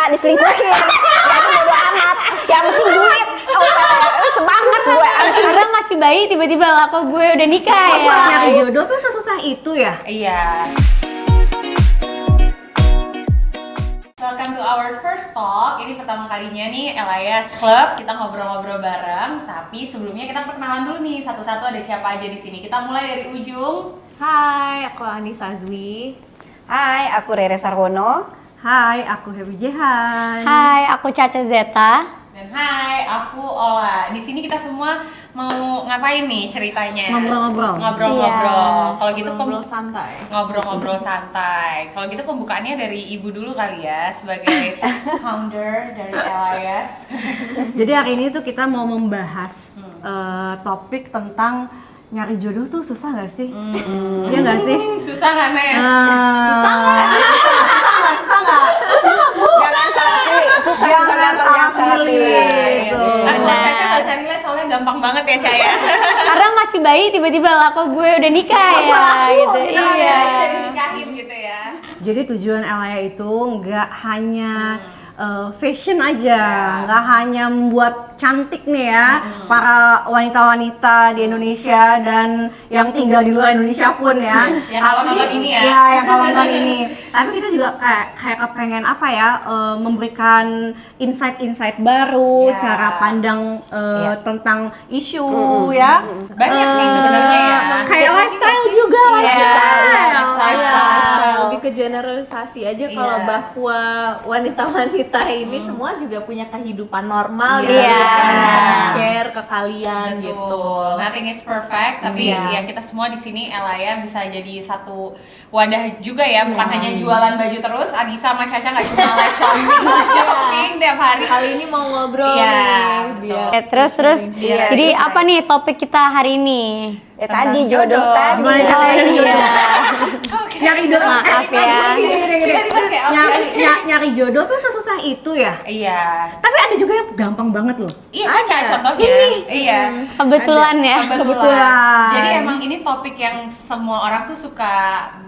diselingkuhin. Ya bodo amat. Yang penting duit. Semangat gue. Karena masih bayi tiba-tiba laku gue udah nikah ya. Nyari jodoh tuh sesusah itu ya? Iya. Welcome to our first talk. Ini pertama kalinya nih Elias Club. Kita ngobrol-ngobrol bareng. Tapi sebelumnya kita perkenalan dulu nih satu-satu ada siapa aja di sini. Kita mulai dari ujung. Hai, aku Anissa Azwi. Hai, aku Rere Sarwono. Hai, aku Happy Jehan. Hai, aku Caca Zeta. Dan hai, aku Ola. Di sini kita semua mau ngapain nih ceritanya? Ngobrol-ngobrol. Ngobrol-ngobrol. Iya. Kalau gitu Ngobrol santai. ngobrol-ngobrol santai. Kalau gitu pembukaannya dari Ibu dulu kali ya sebagai founder dari Elias. Jadi hari ini tuh kita mau membahas topik tentang nyari jodoh tuh susah gak sih? Iya gak sih? Susah kan, Nes? Susah nggak? Susah nggak? Jangan salah pilih. Susah gampang jangan salah pilih. Kan kalau Caca nggak bisa relate soalnya gampang banget ya Caya. Karena masih bayi tiba-tiba laku gue udah nikah ya gitu. Iya. Jadi nikahin gitu ya. Jadi tujuan Elia itu nggak hanya fashion aja, nggak hanya membuat cantik nih ya para wanita-wanita di Indonesia dan yang tinggal di luar Indonesia pun ya. Yang kalau nonton ini ya. Iya, yang kalau nonton ini. Tapi kita juga kayak kepengen apa ya, memberikan insight-insight baru, Ya. cara pandang tentang isu ya. Banyak sih sebenarnya ya. Kayak lifestyle juga, Lifestyle. Lebih ke generalisasi aja kalau Iya. bahwa wanita-wanita ini semua juga punya kehidupan normal Iya. yang bisa share ke kalian gitu. Betul. Nothing is perfect, tapi ya kita semua di sini Elaya bisa jadi satu wadah juga ya, bukan hanya jualan baju terus. Anissa sama Caca nggak cuma live shopping tiap hari. Kali ini mau ngobrol Iya, nih betul. biar Terus Iya, jadi terus apa nih topik kita hari ini? Ya tadi jodoh tadi. Gimana caranya jodoh? Oke. Nyari jodoh. Maaf ya. Tiba-tiba kayak oke. Nyari jodoh tuh sesusah itu ya. Iya. Tapi ada juga yang gampang banget loh. Iya Caca contohnya. Iya. Kebetulan ya. Kebetulan. Jadi emang ini topik yang semua orang tuh suka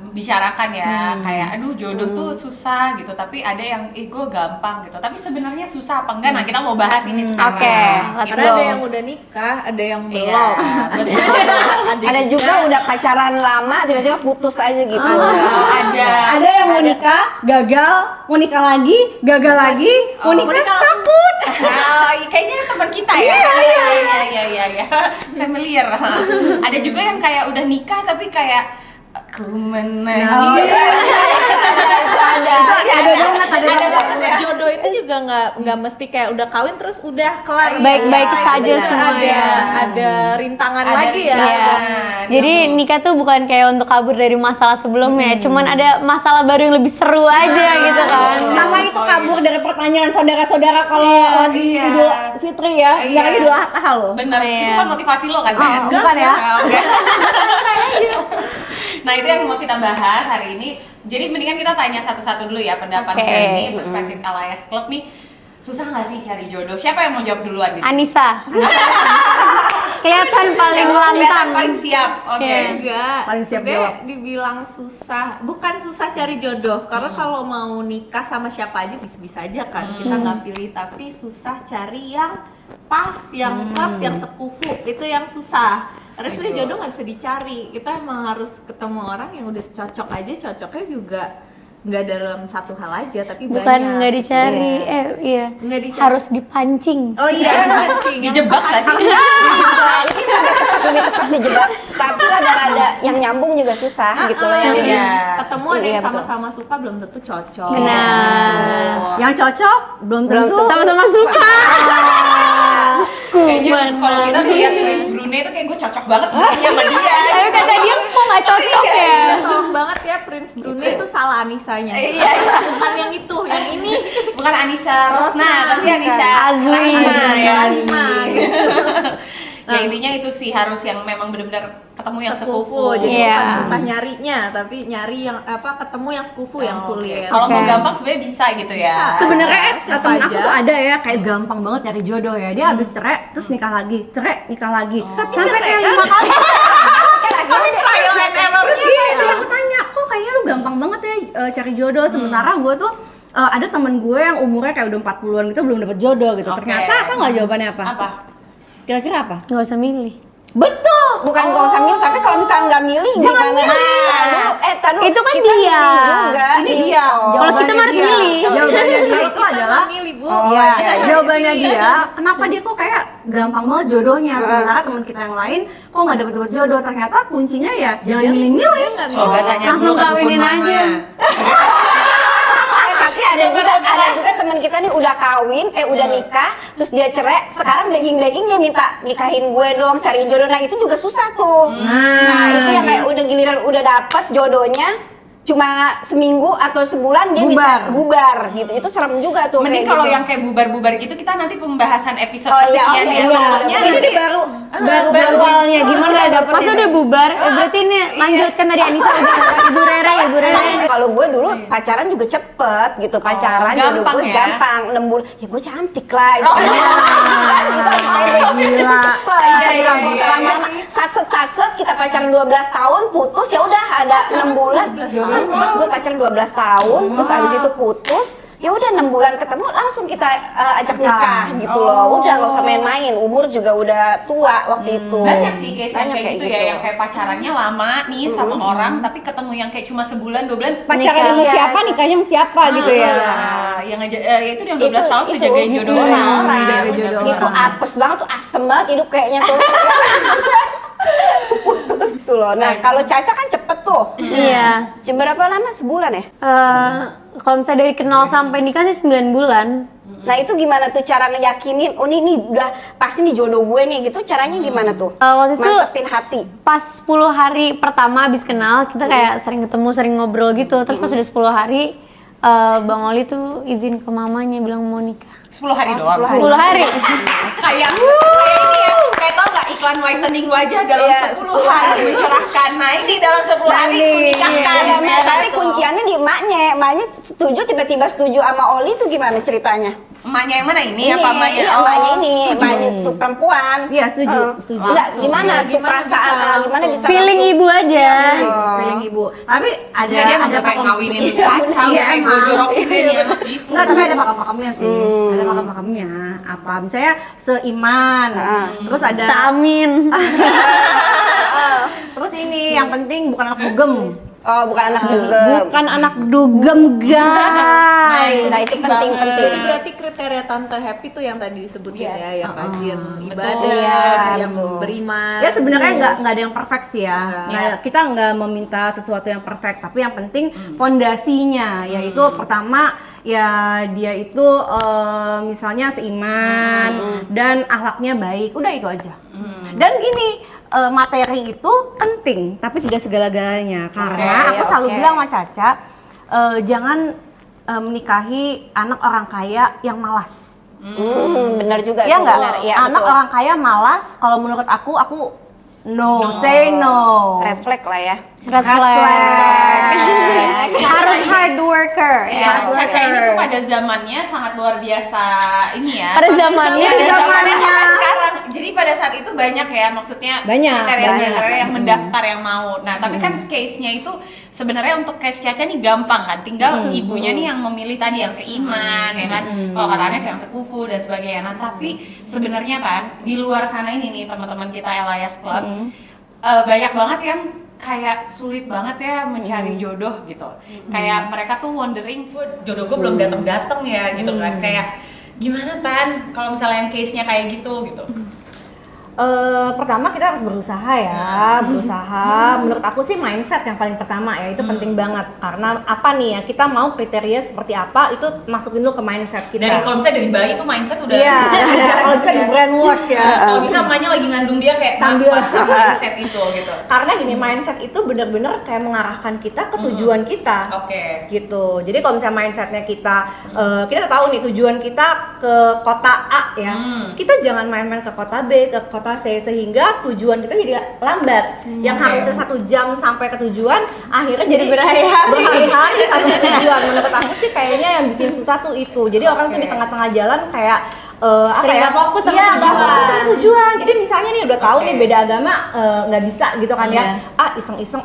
bicarakan ya, kayak aduh jodoh tuh susah gitu, tapi ada yang gue gampang gitu, tapi sebenarnya susah apa enggak? Nah kita mau bahas ini sekarang. Oke, let's karena go. ada yang udah nikah, ada yang Iya, belum. betul. Ada juga udah pacaran lama tiba-tiba putus aja gitu. Ada Ada yang mau nikah, gagal, mau nikah lagi, gagal lagi, mau nikah takut. Ah, kayaknya teman kita ya. Iya. Familiar. Ada juga yang kayak udah nikah tapi kayak aku menangis. Ada banget. Jodoh itu juga nggak mesti kayak udah kawin terus udah kelar. Baik-baik Iya, saja benar. semua ya. Ada rintangan Ada lagi ya. Iya. Jadi nikah tuh bukan kayak untuk kabur dari masalah sebelumnya, cuman ada masalah baru yang lebih seru aja gitu kan. Sama itu kabur dari pertanyaan saudara-saudara kalau lagi Idul Fitri ya, Iya. nggak lagi Idul Adha loh. Bener, Iya. itu kan motivasi lo kan, Bes? bukan ya. Oke. Nah itu yang mau kita bahas hari ini. Jadi mendingan kita tanya satu-satu dulu ya pendapat Oke. dari ini, perspektif Elias Club nih. Susah nggak sih cari jodoh? Siapa yang mau jawab duluan di sini? Anissa. Kelihatan paling Kelihatan lantang. paling siap. Oke. Oke. Enggak, Paling siap sebenarnya jawab. dibilang susah, bukan susah cari jodoh, karena kalau mau nikah sama siapa aja bisa-bisa aja kan, kita nggak pilih, tapi susah cari yang pas, yang klop, yang sekufu, itu yang susah. Karena sebenarnya Setuju. jodoh nggak bisa dicari, kita emang harus ketemu orang yang udah cocok aja, cocoknya juga nggak dalam satu hal aja, tapi Bukan banyak. nggak dicari, iya. Nggak dicari. Harus dipancing. Oh iya, dipancing. Dijebak nggak sih? Lebih tepat dijebak. Tapi rada-rada yang nyambung juga susah gitu loh. Yang Jadi Iya. ketemu ada Iya, yang betul. sama-sama suka belum tentu cocok. Benar. Yang cocok belum tentu. Sama-sama suka. Kayaknya kalau kita lihat Prince Brunei itu kayak gue cocok banget sebenarnya sama dia. Tapi kata dia kok nggak cocok ya. Tolong banget ya, Prince Brunei itu salah Anisanya. Iya. Bukan yang itu, yang ini. Bukan Anisha Rosna, tapi Anisha Azwi. Rahma ya. Rahma, gitu. Ya intinya itu sih harus yang memang benar-benar ketemu yang Sekufu, sekufu. jadi Iya. bukan susah nyarinya, tapi nyari yang ketemu yang sekufu yang sulit. Kalau mau Oke. gampang sebenarnya bisa gitu ya. Bisa. Sebenarnya Siapa temen aku aja. tuh ada ya kayak gampang banget nyari jodoh ya. Dia habis cerai terus nikah lagi, cerai nikah lagi. Tapi Sampai cerai kayak kan? 5 kali. Tapi trial and error Iya, itu aku tanya, kok kayaknya lu gampang banget ya cari jodoh. Sementara gue tuh ada temen gue yang umurnya kayak udah 40-an gitu belum dapet jodoh gitu. Oke. Ternyata apa nggak jawabannya apa? Apa? Kira-kira apa? Nggak usah milih. Betul. Bukan gak usah milih, tapi kalau misalnya nggak milih Jangan gimana? milih. Tadu, Itu kan kita dia. milih juga. Ini dia. Kalau kita mah harus Jawabannya milih. dia. Jawabannya dia itu Kita adalah nggak milih, Bu. Iya, jawabannya dia, kenapa dia kok kayak gampang banget jodohnya, sementara teman kita yang lain kok nggak dapet jodoh. Ternyata kuncinya ya jangan milih-milih. Oh, Langsung kawinin aja. Tapi ada juga teman kita nih udah kawin, udah nikah, terus dia cerai, sekarang begging dia minta nikahin gue dong, cariin jodoh. Nah itu juga susah tuh. Nah itu yang kayak udah giliran udah dapet jodohnya, cuma seminggu atau sebulan dia minta bubar gitu. Itu serem juga tuh. Mending kayak kalau gitu. yang kayak bubar-bubar gitu kita nanti pembahasan episode Oh, iya, kesekian oke, ya. iya. Takutnya Ini nanti baru awalnya gimana dapetnya? Pas udah bubar, berarti ini lanjutkan tadi Anissa udah Ibu Rere. Kalau gue dulu pacaran juga cepet gitu, pacaran jodoh gampang gue ya? gampang, 6 bulan, ya gue cantik lah gitu. Itu Gila. cepet. Iya. Selama satset kita pacaran 12 tahun, putus ya udah ada 6 bulan. Terus gue pacaran 12 tahun, terus habis itu putus. Ya udah 6 bulan ketemu langsung kita ajak nikah gitu loh. Udah nggak usah main-main. Umur juga udah tua waktu itu. banyak sih case yang Banyak kayak gitu ya, yang kayak pacarannya lama nih sama orang tapi ketemu yang kayak cuma sebulan 2 bulan Pacaran sama Nikah. siapa, nikahnya sama siapa gitu ya. yang ngajak ya itu yang 12 tahun tuh jagain jodoh orang. Jaga jodoh Itu orang. apes banget tuh, asem banget hidup kayaknya tuh. Putus tuh loh. Nah kalau Caca kan cepet tuh. Iya. Berapa lama? Sebulan ya? Kalau misalnya dari kenal sampai nikah sih 9 bulan. Nah itu gimana tuh cara ngeyakinin, oh ini udah pasti nih jodoh gue nih gitu, caranya gimana tuh? Waktu itu Mantepin hati. pas 10 hari pertama abis kenal, kita kayak sering ketemu, sering ngobrol gitu. Terus pas udah 10 hari, Bang Oli tuh izin ke mamanya bilang mau nikah. 10 hari doang. 10 hari. Kayak ini ya, kayak tau nggak iklan whitening wajah dalam Iya, 10 hari mencerahkan. Nah ini dalam 10 hari kunikahkan. Iya, Ya, tapi gitu. kunciannya di emaknya setuju, tiba-tiba setuju sama Oli tuh gimana ceritanya? Emaknya yang mana ini? Apa emaknya? iya, emaknya ini, emaknya tuh perempuan. Iya, setuju. Enggak, gimana tuh Gimana perasaan, bisa gimana bisa Feeling langsung- ibu aja. Feeling ibu. Tapi ada Dia mau kayak pakem- ngawinin Iya, Caca, iya, kayak gue emang. jorokin deh nih anak gitu. Nggak, tapi ada pakem-pakemnya sih. Ada pakem-pakemnya. Apa? Misalnya seiman. Terus ada Seamin. terus ini yang penting bukan anak dugem. Oh, bukan anak juga. Bukan anak dugem, guys. Nah, itu penting-penting. Jadi berarti kriteria Tante Happy tuh yang tadi disebutin ya, yang rajin ibadah, Iya, yang betul. beriman. Ya sebenarnya nggak ada yang perfect sih ya. Iya. Nah, kita nggak meminta sesuatu yang perfect, tapi yang penting fondasinya, yaitu pertama ya dia itu misalnya seiman dan akhlaknya baik, udah itu aja. Dan gini, materi itu penting, tapi tidak segala-galanya. Karena aku selalu bilang sama Caca, jangan menikahi anak orang kaya yang malas. Benar juga Iya tuh, nggak? benar. Iya, Anak betul. orang kaya malas, kalau menurut aku no, say no. Red flag lah ya. Red flag. Harus hard worker. Ya, Caca ini tuh pada zamannya sangat luar biasa ini ya. Pada zamannya. Pada zamannya sampai sekarang. Jadi pada saat itu banyak ya, maksudnya Banyak. kriteria yang mendaftar yang mau. Nah, tapi kan case-nya itu sebenarnya untuk case Caca nih gampang kan. Tinggal ibunya nih yang memilih tadi yang seiman ya kan. Kalau kata Anes yang sekufu dan sebagainya. Nah, tapi sebenarnya kan di luar sana ini nih teman-teman kita Elias Club banyak banget yang kayak sulit banget ya mencari jodoh gitu. Kayak mereka tuh wondering, jodoh gue belum datang ya gitu kan. Kayak gimana Tan kalau misalnya yang case-nya kayak gitu gitu. Pertama kita harus berusaha ya, berusaha. Menurut aku sih mindset yang paling pertama ya, itu penting banget. Karena apa nih ya, kita mau kriteria seperti apa, itu masukin dulu ke mindset kita. Dari kalau misalnya dari bayi tuh mindset udah Iya, kalau bisa di brainwash ya. kalau bisa emaknya lagi ngandung dia kayak Sambil- masuk mindset itu gitu. Karena gini, mindset itu bener-bener kayak mengarahkan kita ke tujuan kita. Oke. Gitu. Jadi kalau misalnya mindsetnya kita, kita udah tahu nih tujuan kita ke kota A ya, kita jangan main-main ke kota B, ke kota C, sehingga tujuan kita jadi lambat. Yang harusnya 1 jam sampai ke tujuan, akhirnya jadi berhari-hari sampai ke tujuan. Menurut aku sih kayaknya yang bikin susah tuh itu. Jadi orang tuh di tengah-tengah jalan kayak apa Sering ya? nggak fokus sama Iya, nggak tujuan. fokus sama tujuan. Jadi misalnya nih udah tahu nih beda agama nggak bisa gitu kan ya. Iya. Iseng-iseng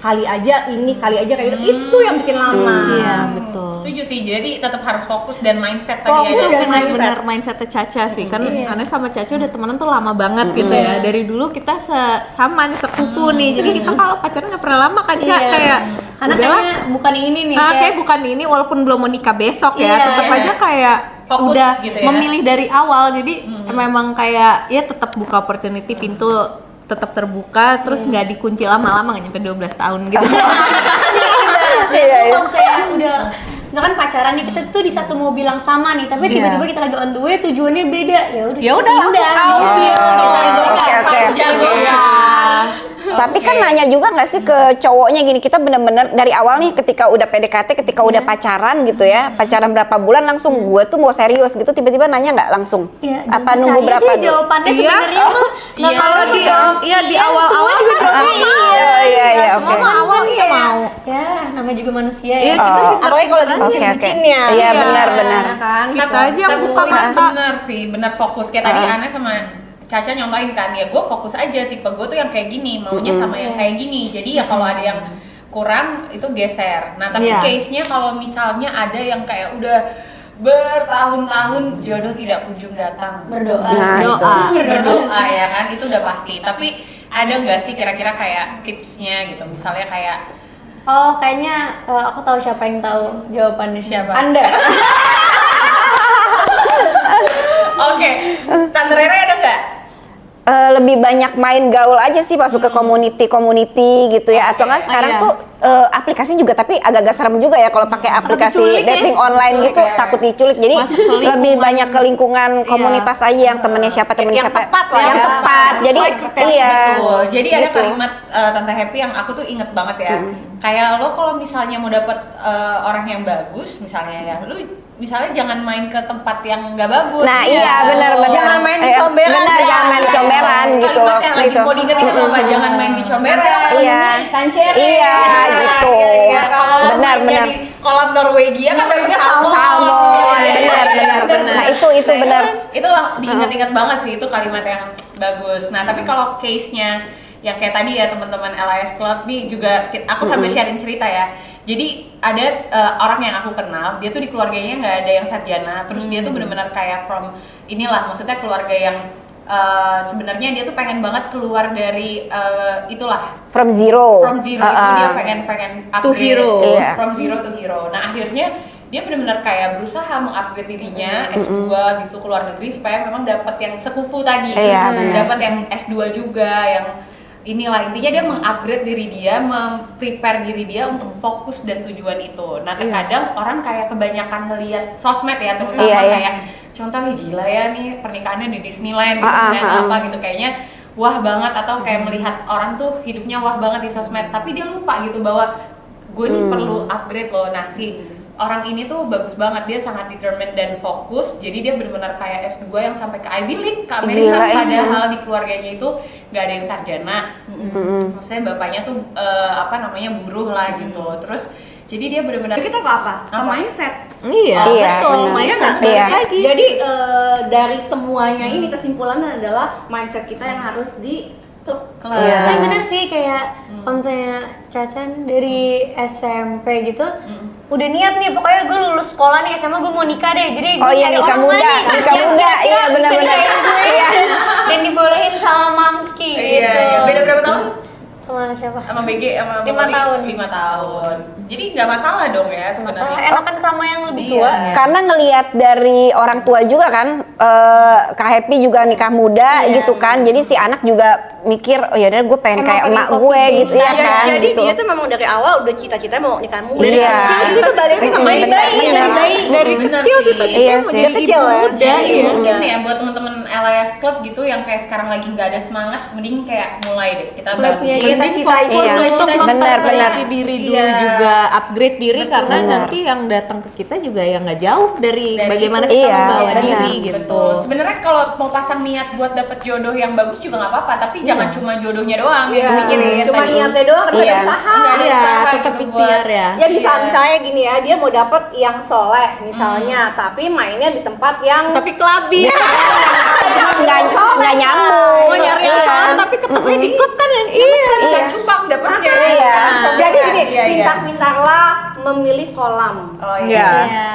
kali aja ini, kali aja kayak gitu. Itu yang bikin lama. Iya, betul. Setuju sih, jadi tetap harus fokus dan mindset tadi Fokus ya. dan Benar-benar mindsetnya Caca sih, kan Aneh sama Caca udah temenan tuh lama banget gitu ya. Dari dulu kita sama nih, sekufu nih, jadi kita kalau pacaran nggak pernah lama kan, Ca? Kayak Karena udahlah, kayaknya bukan ini nih. kayak bukan ini, walaupun belum mau nikah besok ya, Iya, tetap aja kayak Fokus udah gitu ya. memilih dari awal, jadi memang kayak ya tetap buka opportunity, pintu tetap terbuka, terus nggak dikunci lama-lama, nggak nyampe 12 tahun gitu. Iya, kalau misalnya udah misalkan pacaran nih, kita tuh di satu mobil yang sama nih, tapi tiba-tiba kita lagi on the way, tujuannya beda. Ya udah langsung ambil Oke. Iya. Tapi kan nanya juga nggak sih ke cowoknya gini, kita bener-bener dari awal nih ketika udah PDKT, ketika udah pacaran gitu ya, pacaran berapa bulan langsung gue tuh mau serius gitu, tiba-tiba nanya nggak langsung? Iya, Apa dan nunggu percaya berapa deh dulu? jawabannya sebenarnya mah Nah, kalau di awal-awal juga Iya, semua oke. mah awal iya mau. ya namanya juga manusia Iya, ya. kita Apalagi kalau di Oke, oke. bucin-bucinnya. Iya, benar-benar. Kan? Kita aja yang buka mata. Bener sih, bener fokus. Kayak tadi Ana sama Caca nyontohin kan, ya gue fokus aja, tipe gue tuh yang kayak gini, maunya sama yang kayak gini. Jadi ya kalau ada yang kurang itu geser. Nah tapi Iya. case-nya kalau misalnya ada yang kayak udah bertahun-tahun jodoh tidak kunjung datang, Berdoa. Nah, itu. berdoa ya kan, itu udah pasti. Tapi ada nggak sih kira-kira kayak tipsnya gitu, misalnya kayak Oh, kayaknya aku tahu siapa yang tahu jawabannya. Siapa? Anda. oke, Tante Rere ada nggak? Lebih banyak main gaul aja sih, masuk ke community gitu ya, atau nggak sekarang iya. tuh aplikasi juga, tapi agak-agak serem juga ya kalau pakai aplikasi diculik ya. dating online Diculik gitu, ya. takut diculik. Jadi Masuk ke lebih lingkungan. banyak ke lingkungan komunitas aja, yang temennya siapa, temennya Yang siapa, tepat lah yang ya. tepat. Jadi Sesuai kriteria. iya. Betul. Jadi ada Gitu. kalimat Tante Happy yang aku tuh inget banget ya. Kayak lo kalau misalnya mau dapet orang yang bagus, misalnya ya, lu misalnya jangan main ke tempat yang nggak bagus. Nah iya benar-benar. Jangan main di comberan. Benar, Ya. jangan main di comberan gitu loh. Kalimat yang lagi Gitu. mau diinget-inget apa? Jangan main di comberan. Iya. Kancere. Iya gitu. Kalau lo Benar mainnya benar. di kolam Norwegia kan dapet salmon. Salmon, benar. Nah itu benar. Itu diinget-inget banget sih, itu kalimat yang bagus. Nah tapi kalau case-nya yang kayak tadi ya teman-teman LIS Club nih juga, aku sambil sharing cerita ya. Jadi ada orang yang aku kenal, dia tuh di keluarganya nggak ada yang sarjana, terus dia tuh benar-benar kayak from inilah, maksudnya keluarga yang sebenarnya dia tuh pengen banget keluar dari itulah From zero. itu dia pengen To upgrade, hero. Iya. from zero to hero. Nah akhirnya dia benar-benar kayak berusaha mengupgrade dirinya S2 gitu ke luar negeri supaya memang dapat yang sekufu tadi, Iya, benar. dapat yang S2 juga, yang inilah intinya dia mengupgrade diri dia, memprepare diri dia untuk fokus dan tujuan itu. Nah terkadang orang kayak kebanyakan ngelihat sosmed ya, terutama Iya, iya. kayak contoh gila ya nih pernikahannya di Disneyland, gitu, Disneyland apa gitu, kayaknya wah banget, atau kayak melihat orang tuh hidupnya wah banget di sosmed, tapi dia lupa gitu bahwa gue nih perlu upgrade loh. Nah si orang ini tuh bagus banget, dia sangat determined dan fokus, jadi dia benar-benar kayak S2 yang sampai ke Ivy League ke Amerika. Gila, ya. Padahal di keluarganya itu nggak ada yang sarjana, maksudnya bapaknya tuh buruh lah gitu. Terus jadi dia benar-benar Kita ke apa? Ke Apa? mindset. Iya, Iya, betul. benar. Mindset Iya. balik lagi. Jadi dari semuanya ini kesimpulannya adalah mindset kita yang harus di Iya. Tapi bener sih, kayak kalau misalnya Caca dari SMP gitu udah niat nih, pokoknya gue lulus sekolah nih SMA, gue mau nikah deh, jadi gue Oh iya, nyari nikah orang muda, mana nih nikah yang muda, kira-kira iya, bisa benar-benar. nikahin gue, Iya. dan dibolehin sama Mamski gitu. iya, beda berapa tahun? Sama siapa? Sama BG sama 5 tahun. 5 tahun. Jadi nggak masalah dong ya Masalah sebenarnya. enakan sama yang lebih Iya. tua. Karena ngelihat dari orang tua juga kan, Kak Happy juga nikah muda gitu kan, jadi si anak juga mikir, oh yaudah gue pengen Emang kayak pengen emak copy gue paste gitu ya aja. kan. Jadi gitu. dia tuh memang dari awal udah cita-cita mau nikah muda. Iya. Dari kecil itu baliknya ke Bener, mindset. bener. Dari Bener kecil sih. cita-cita Iya mau sih. jadi Kecil ibu ya. muda. Jadi Iya. mungkin ya buat teman-teman LIS Club gitu yang kayak sekarang lagi nggak ada semangat, mending kayak mulai deh kita Mulai bangun. punya Jadi cita-cita. Fokus Iya. untuk Benar, memperbaiki diri dulu Iya. juga, upgrade diri, karena Benar. nanti yang datang ke kita juga yang nggak jauh dari Dari bagaimana itu. kita Iya, membawa benar. diri gitu. Betul. Sebenarnya kalau mau pasang niat buat dapet jodoh yang bagus juga nggak apa-apa, tapi jangan cuma jodohnya doang yang dipikirin. Cuma tadi. niatnya doang, tapi Iya. ada usaha. Nggak ada Iya, usaha tetap gitu ikhtiar ya. Ya bisa Iya. misalnya gini ya, dia mau dapet yang soleh misalnya, tapi mainnya di tempat yang Tapi kelabi. nggak nyambung. Mau nyari yang soal tapi ketemunya di klub kan yang Bisa cupang dapetnya. Iya. Jadi gini, Iya, iya. pintar-pintarlah memilih kolam. Oh Iya. Iya.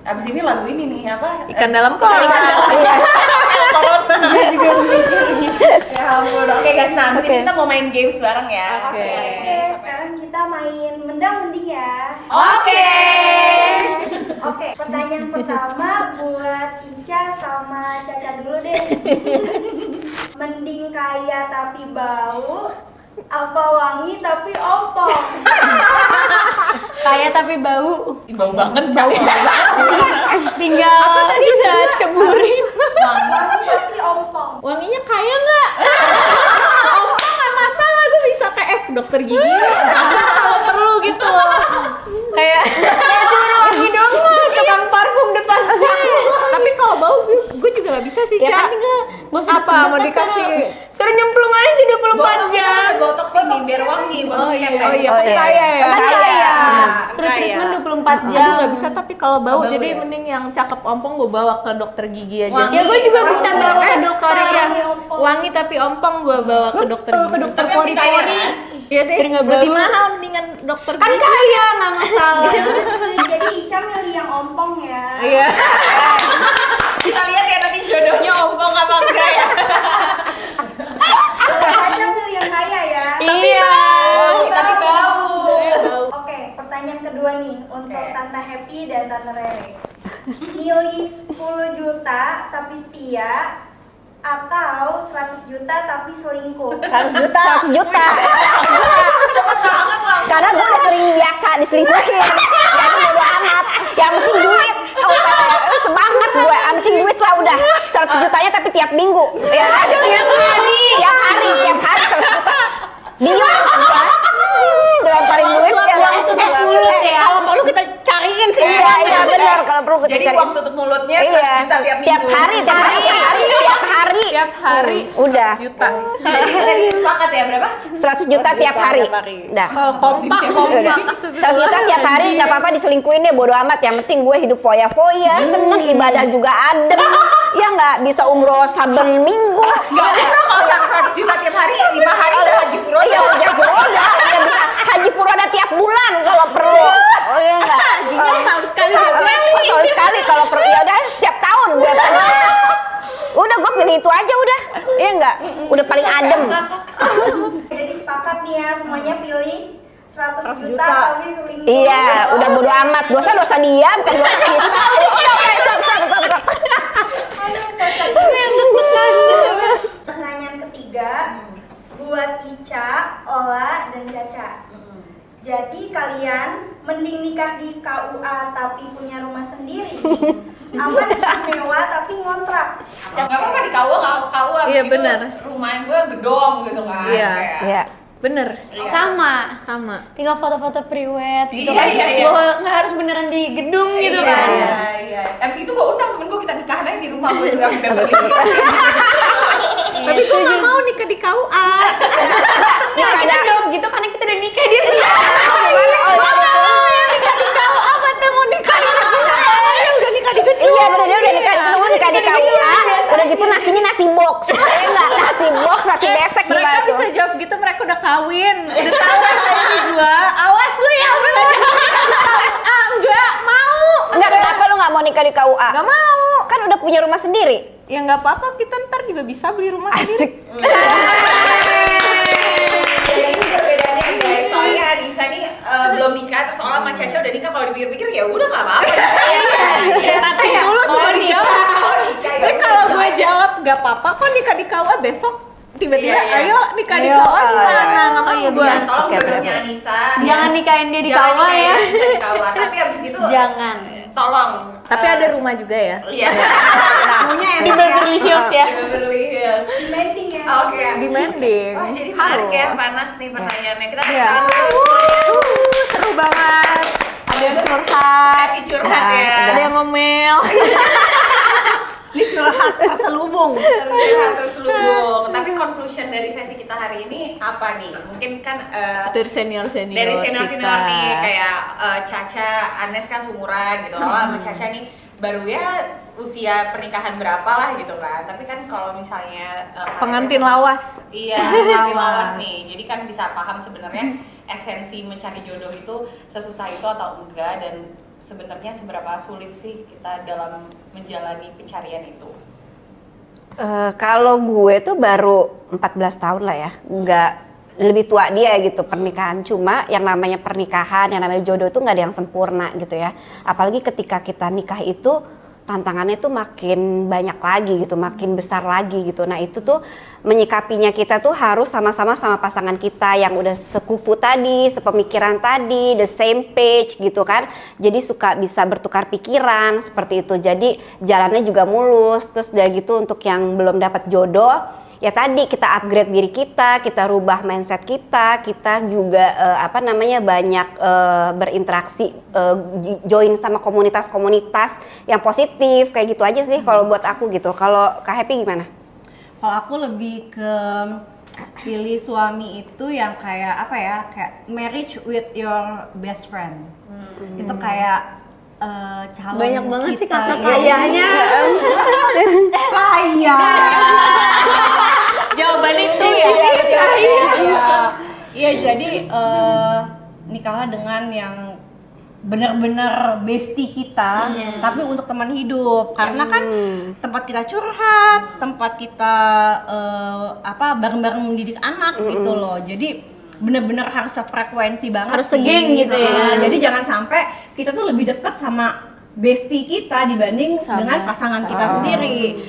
Abis ini lagu ini nih apa? Ikan dalam kolam. Ya ampun. Oke guys, nah abis ini kita mau main games bareng ya. Oke. Sekarang kita main mendang-mending ya. Oke. Oke, pertanyaan pertama buat Ica sama Caca dulu deh. Mending kaya tapi bau, apa wangi tapi ompong? Kaya tapi bau. Bau banget bau. Tinggal kita ceburin. Wangi tapi ompong. Wanginya kaya nggak? Ompong nggak masalah, gue bisa kayak dokter gigi. Kalau perlu gitu. Kayak Cuma wangi dong, tukang parfum depan sini. tapi kalau bau gue juga nggak bisa sih, Ca. Apa mau dikasih? Suruh nyemplung aja 24 jam. Botok sini biar wangi. Oh iya, Oh iya, kaya ya. Kan kaya. Suruh Kaya. treatment 24 Aduh jam. nggak bisa tapi kalau bau, Bau jadi ya? mending yang cakep ompong gue bawa ke dokter gigi aja. Wangi. Ya gue juga bisa bawa ke dokter. Sorry ya, Wangi ompong. wangi tapi ompong gue bawa ke dokter Ke gigi. dokter Tapi yang kaya pori-pori. kan? Iya deh, Biar nggak lebih bau. mahal mendingan dokter Kan gigi. kaya, nggak masalah. Jadi Ica milih yang ompong ya. Iya. Kita lihat ya nanti jodohnya ompong apa enggak ya. Caca milih yang kaya ya. Iya. Tapi bau. Oke, pertanyaan kedua nih untuk Tante Happy dan Tante Rere. Milih 10 juta tapi setia atau 100 juta tapi selingkuh? 100 juta. Karena gue udah sering biasa diselingkuhin. Jadi bodo amat. Yang penting duit. Semangat gue. Yang penting duit lah udah. 100 jutanya tapi tiap minggu. Ya kan? Tiap hari 100 juta. Dia gua dilemparin duit ya. mulut ya. Kalau perlu kita cariin sih. Iya benar kalau perlu kita Jadi cari. uang tutup mulutnya 100 Iya, juta tiap minggu. tiap hari. Tiap hari Udah. 100 juta. Jadi tadi sepakat ya berapa? 100 juta tiap hari. Udah. Kalau kompak. 100 juta tiap hari nggak apa-apa diselingkuhin deh, bodo amat. Yang penting gue hidup foya-foya, seneng, ibadah juga adem. Ya nggak bisa umroh saben minggu. Gak umroh kalau 100 juta tiap hari, 5 hari udah haji furoda. Iya, haji furoda. Ya bisa haji furoda tiap bulan kalau perlu. Oh iya nggak? Hajinya setahun sekali. Setahun sekali kalau perlu. Ya udah setiap tahun gue. Udah gue pilih itu aja udah. Iya nggak? Udah paling adem. Jadi sepakat nih ya, semuanya pilih 100 juta tapi selingkuh. Iya, udah bodo amat. Dosa dia, bukan dosa kita. Stop. Pertanyaan ketiga buat Ica, Ola, dan Caca. Jadi kalian mending nikah di KUA tapi punya rumah sendiri, apa nikah mewah tapi ngontrak? Gak apa-apa di KUA Iya, gitu, benar. rumah gue gedong gitu kan. Iya. Kayak- Iya. Bener. Sama. Tinggal foto-foto priwet gitu Iya, kan. iya, iya. Nggak harus beneran di gedung gitu Iya, kan. Iya. Abis itu gue undang temen gue, kita nikahan aja di rumah gue juga di Beverly Hills. Tapi gue gak mau nikah di KUA. Nah, kita jawab gitu karena kita udah nikah di rumah. Iya bener, dia udah nikah, lu nikah di KUA, udah gitu nasinya nasi box, ya enggak? Nasi box, nasi besek Mereka gimana bisa tuh? jawab gitu, mereka udah kawin. Udah tahu rasanya di gua. Awas lu ya. Enggak mau. Enggak, kenapa lu nggak mau nikah di KUA? Gak mau. Kan udah punya rumah sendiri. Ya nggak apa-apa, kita ntar juga bisa beli rumah Asik. Jadi ini perbedaannya guys, soalnya Anissa nih belum nikah, terus Ola sama Caca udah nikah. Kalau dipikir-pikir ya udah nggak apa-apa. Tapi dulu sebelum dijawab. Tapi kalau gue jawab gak apa-apa kok nikah di KUA besok. Tiba-tiba Iya, iya. ayo nikah di Ayo, KUA gimana? Nggak mau iya, gue. Dan tolong Oke, jodohnya bener. Anissa. Jangan nikahin dia di Jangan KUA ya. nikahin di KUA. Tapi abis gitu Jangan. tolong. Tapi ada rumah juga ya. Iya. Maunya Di enak Beverly Hills ya. Di Beverly Hills. Demanding ya. Oke. Demanding. Wah jadi menarik ya, Harus. panas nih pertanyaannya. Kita Iya. tangan dulu. Seru banget. Ada yang curhat. Si curhat ya. Ada yang ngomel. Ini curhat terselubung. Curhat terselubung. Tapi conclusion dari sesi kita hari ini apa nih? Mungkin kan Dari senior-senior dari senior-senior kita. nih kayak Caca, Anes kan sumuran gitu. Ola sama Caca nih baru ya usia pernikahan berapa lah gitu kan. Tapi kan kalau misalnya Pengantin lawas. iya, pengantin lawas nih. Jadi kan bisa paham sebenarnya esensi mencari jodoh itu sesusah itu atau enggak, dan sebenarnya seberapa sulit sih kita dalam menjalani pencarian itu. Kalau gue tuh baru 14 tahun lah ya, nggak lebih tua dia gitu pernikahan. Cuma yang namanya pernikahan, yang namanya jodoh itu nggak ada yang sempurna gitu ya. Apalagi ketika kita nikah itu tantangannya tuh makin banyak lagi gitu, makin besar lagi gitu. Nah itu tuh menyikapinya kita tuh harus sama-sama sama pasangan kita yang udah sekufu tadi, sepemikiran tadi, the same page gitu kan. Jadi suka bisa bertukar pikiran seperti itu. Jadi jalannya juga mulus. Terus udah gitu untuk yang belum dapat jodoh, ya tadi kita upgrade diri kita rubah mindset kita juga banyak berinteraksi, join sama komunitas-komunitas yang positif kayak gitu aja sih kalau buat aku gitu. Kalau Kak Happy gimana? Kalau aku lebih ke pilih suami itu yang kayak kayak marriage with your best friend. Itu kayak calon Banyak banget sih kita kata gitu. kayaknya. Kaya. Jawaban itu ya. Iya, jadi nikahlah dengan yang benar-benar bestie kita, tapi untuk teman hidup. Karena kan tempat kita curhat, tempat kita bareng-bareng mendidik anak gitu loh. Jadi benar-benar harus sefrekuensi banget, Harus sih. segeng gitu ya. Jadi jangan sampai kita tuh lebih dekat sama bestie kita dibanding dengan pasangan kita sendiri.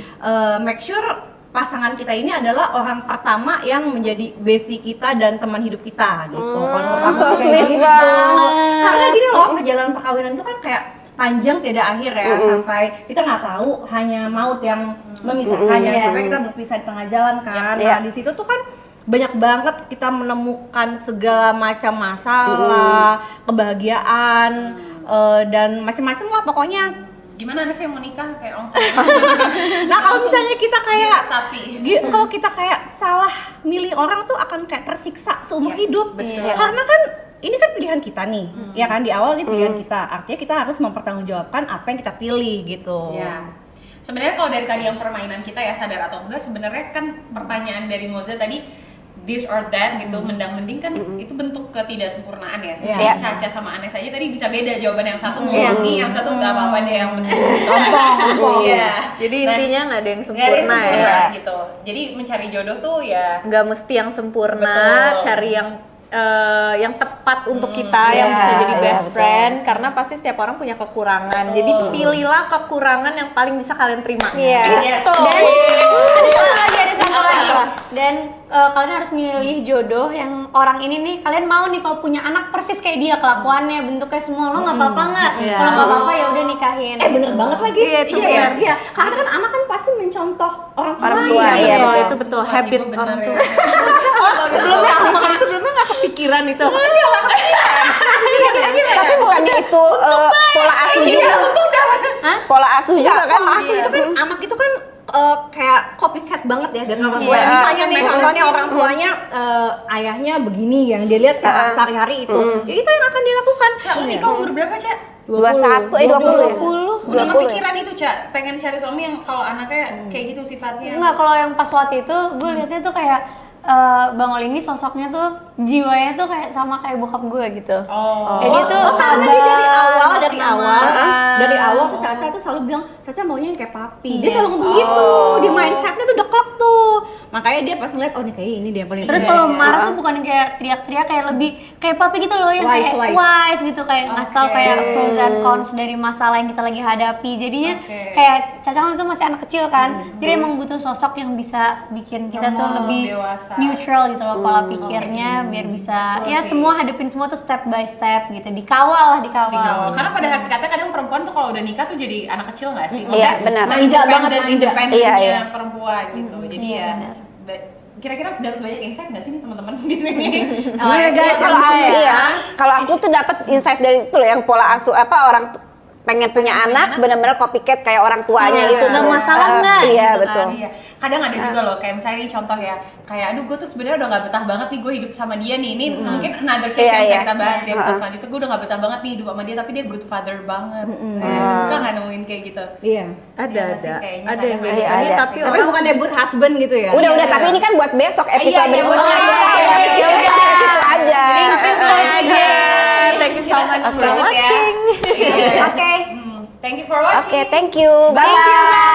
Make sure pasangan kita ini adalah orang pertama yang menjadi bestie kita dan teman hidup kita gitu. Kalau so kayak sweet gitu. banget. Karena gini loh, perjalanan perkawinan itu kan kayak panjang tidak akhir ya, sampai kita nggak tahu, hanya maut yang memisahkan ya, sampai kita berpisah di tengah jalan kan. Nah di situ tuh kan banyak banget kita menemukan segala macam masalah, kebahagiaan, dan macam-macam lah pokoknya. Gimana Anda sih mau nikah kayak langsung? Nah kalau misalnya kita kayak sapi. kalau kita kayak salah milih orang tuh akan kayak tersiksa seumur hidup. betul. Karena kan ini kan pilihan kita nih, ya kan, di awal ini pilihan kita. Artinya kita harus mempertanggungjawabkan apa yang kita pilih gitu. Ya. Sebenarnya kalau dari tadi yang permainan kita ya, sadar atau enggak, sebenarnya kan pertanyaan dari Moza tadi this or that gitu, mendang-mending kan itu bentuk ketidaksempurnaan ya. Iya. Caca sama Anes aja tadi bisa beda jawaban, yang satu mengulangi, yang satu nggak apa-apa deh, yang penting Iya. Jadi Nah, intinya nggak ada yang nggak ada yang sempurna ya. sempurna gitu. Jadi mencari jodoh tuh ya Nggak mesti yang sempurna, Betul. cari yang tepat untuk kita, yang bisa jadi best friend, karena pasti setiap orang punya kekurangan. Jadi pilihlah kekurangan yang paling bisa kalian terima. Iya. Yes. Ada satu lagi. Dan kalian harus milih jodoh yang orang ini nih, kalian mau nih kalau punya anak persis kayak dia, kelakuannya, bentuknya semua, lo nggak apa-apa nggak? Kalau nggak apa-apa ya udah nikahin. Bener banget lagi. Iya, itu iya, benar. iya. Karena kan anak kan pasti mencontoh orang tua. Orang tua, iya, betul, betul. itu betul. Wah, Habit ibu bener orang ya. tua. Sebelumnya nggak kepikiran itu. Tapi bukannya itu pola asuh juga? Pola asuh juga kan? Pola asuh itu kan anak itu kan kayak copycat banget ya dari orang tua. Iya. Misalnya nih contohnya orang tuanya ayahnya begini, yang dia lihat sehari-hari itu. Ya itu yang akan dilakukan. Cak, lu nikah umur berapa, Cak? 21, 20 ya? Udah kepikiran itu, Cak? Pengen cari suami yang kalau anaknya kayak gitu sifatnya? Enggak, kalau yang pas waktu itu gue liatnya tuh kayak Bang Ol ini sosoknya tuh jiwanya tuh kayak sama kayak bokap gue gitu. Oh. Jadi tuh Karena dia dari awal tenang. tuh Caca tuh selalu bilang Caca maunya yang kayak papi. Dia selalu ngomong gitu. Di mindsetnya tuh deklek tuh. Makanya dia pas ngeliat, oh nih kayaknya ini dia yang paling. Terus kalau marah tuh bukan kayak teriak-teriak, kayak lebih kayak papi gitu loh, yang Wise, kayak wise. wise gitu, kayak ngasih tau kayak pros and cons dari masalah yang kita lagi hadapi. Jadinya kayak Caca kan itu masih anak kecil kan, jadi emang butuh sosok yang bisa bikin kita tuh lebih dewasa. neutral gitu loh pola pikirnya, biar bisa ya semua hadapin semua tuh step by step gitu, dikawal. Karena pada hakikatnya kadang perempuan tuh kalau udah nikah tuh jadi anak kecil nggak sih? Iya, benar. Manja banget, manja. Independennya Iya, iya. perempuan gitu. Jadi Iya, ya benar. kira-kira dapat banyak insight nggak sih nih teman-teman di sini? Kalau aku tuh dapat insight dari itu loh, yang pola asuh orang pengen punya anak benar-benar copycat kayak orang tuanya itu nggak tuh. masalah nggak Iya gitu kan. betul. Iya, kadang ada juga loh kayak misalnya nih contoh ya, kayak aduh gue tuh sebenarnya udah nggak betah banget nih gue hidup sama dia nih. Ini mungkin another case Iya, yang bisa iya. kita bahas di episode selanjutnya. Gue udah nggak betah banget nih hidup sama dia, tapi dia good father banget. Suka nggak nemuin kayak gitu? Iya. Ada Iya sih, kayaknya ada yang kadang kayak ada. gini tapi Tapi bukan debut husband gitu ya? Udah tapi ini kan buat besok episode Iya, iya, berikutnya betul. kita ya udah situ aja. Thank you so much for Banget ya. watching. Iya. Oke. Thank you for watching. Oke, thank you. Bye.